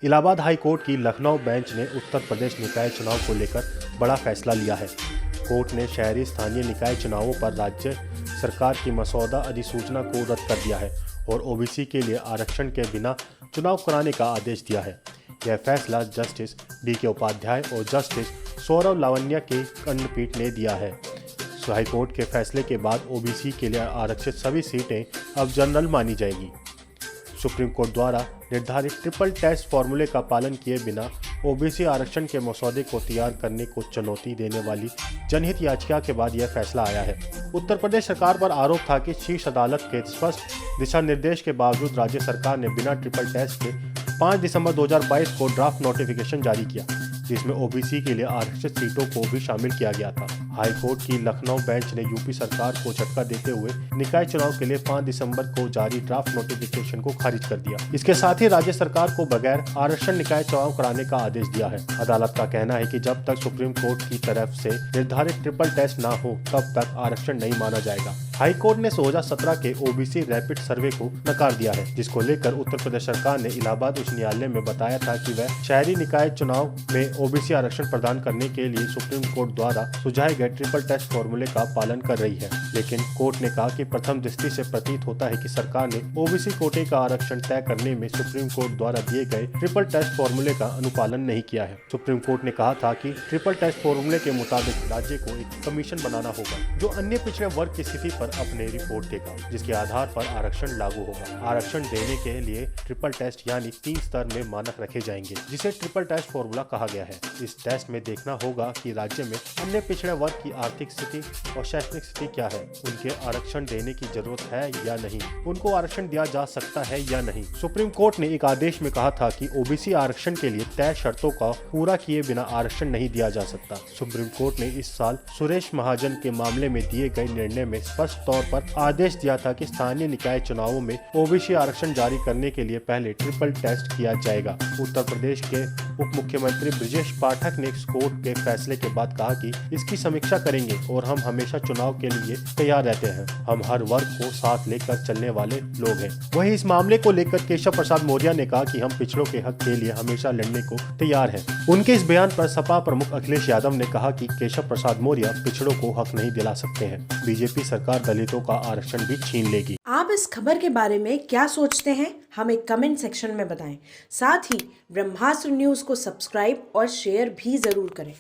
Allahabad high court की Lucknow bench ने उत्तर प्रदेश निकाय चुनाव को लेकर बड़ा फैसला लिया है। कोर्ट ने शहरी स्थानीय निकाय चुनावों पर राज्य सरकार की मसौदा अधिसूचना को रद्द कर दिया है और ओबीसी के लिए आरक्षण के बिना चुनाव कराने का आदेश दिया है। यह फैसला जस्टिस DK उपाध्याय और जस्टिस सौरव लावन्या की खंडपीठ ने दिया है। हाई कोर्ट के फैसले के बाद ओबीसी के लिए आरक्षित सभी सीटें अब जनरल मानी जाएंगी। सुप्रीम कोर्ट द्वारा निर्धारित ट्रिपल टेस्ट फॉर्मूले का पालन किए बिना ओबीसी आरक्षण के मसौदे को तैयार करने को चुनौती देने वाली जनहित याचिका के बाद यह फैसला आया है। उत्तर प्रदेश सरकार पर आरोप था कि शीर्ष अदालत के स्पष्ट दिशा निर्देश के बावजूद राज्य सरकार ने बिना ट्रिपल टेस्ट के 5 दिसंबर 2022 को ड्राफ्ट नोटिफिकेशन जारी किया, जिसमें ओबीसी के लिए आरक्षित सीटों को भी शामिल किया गया था। हाई कोर्ट की लखनऊ बेंच ने यूपी सरकार को झटका देते हुए निकाय चुनाव के लिए 5 दिसंबर को जारी ड्राफ्ट नोटिफिकेशन को खारिज कर दिया। इसके साथ ही राज्य सरकार को बगैर आरक्षण निकाय चुनाव कराने का आदेश दिया है। अदालत का कहना है कि जब तक सुप्रीम कोर्ट की तरफ से निर्धारित ट्रिपल टेस्ट न हो तब तक आरक्षण नहीं माना जाएगा। हाई कोर्ट ने 2017 के ओबीसी रैपिड सर्वे को नकार दिया है, जिसको लेकर उत्तर प्रदेश सरकार ने इलाहाबाद उच्च न्यायालय में बताया था कि वह शहरी निकाय चुनाव में ओबीसी आरक्षण प्रदान करने के लिए सुप्रीम कोर्ट द्वारा सुझाए गए ट्रिपल टेस्ट फॉर्मूले का पालन कर रही है। लेकिन कोर्ट ने कहा कि प्रथम दृष्टि से प्रतीत होता है कि सरकार ने ओबीसी कोटे का आरक्षण तय करने में सुप्रीम कोर्ट द्वारा दिए गए ट्रिपल टेस्ट फॉर्मूले का अनुपालन नहीं किया है। सुप्रीम कोर्ट ने कहा था कि ट्रिपल टेस्ट फॉर्मूले के मुताबिक राज्य को एक कमीशन बनाना होगा जो अन्य पिछड़े वर्ग की स्थिति पर अपने रिपोर्ट देगा, जिसके आधार पर आरक्षण लागू होगा। आरक्षण देने के लिए ट्रिपल टेस्ट यानी 3 स्तर में मानक रखे जाएंगे, जिसे ट्रिपल टेस्ट फॉर्मूला कहा गया है। इस टेस्ट में देखना होगा कि राज्य में अन्य पिछड़े वर्ग की आर्थिक स्थिति और शैक्षणिक स्थिति क्या है, उनके आरक्षण देने की जरूरत है या नहीं, उनको आरक्षण दिया जा सकता है या नहीं। सुप्रीम कोर्ट ने एक आदेश में कहा था कि ओबीसी आरक्षण के लिए तय शर्तों का पूरा किए बिना आरक्षण नहीं दिया जा सकता। सुप्रीम कोर्ट ने इस साल सुरेश महाजन के मामले में दिए गए निर्णय में स्पष्ट तौर पर आदेश दिया था कि स्थानीय निकाय चुनावों में ओबीसी आरक्षण जारी करने के लिए पहले ट्रिपल टेस्ट किया जाएगा। उत्तर प्रदेश के उप मुख्यमंत्री ब्रजेश पाठक ने इस कोर्ट के फैसले के बाद कहा कि इसकी समीक्षा करेंगे और हम हमेशा चुनाव के लिए तैयार रहते हैं। हम हर वर्ग को साथ लेकर चलने वाले लोग हैं। वहीं इस मामले को लेकर केशव प्रसाद मौर्य ने कहा कि हम पिछड़ों के हक के लिए हमेशा लड़ने को तैयार हैं। उनके इस बयान पर सपा प्रमुख अखिलेश यादव ने कहा कि केशव प्रसाद मौर्य पिछड़ों को हक नहीं दिला सकते हैं। बीजेपी सरकार दलितों का आरक्षण भी छीन लेगी। आप इस खबर के बारे में क्या सोचते हैं, हमें कमेंट सेक्शन में बताएं। साथ ही ब्रह्मास्त्र न्यूज को सब्सक्राइब और शेयर भी जरूर करें।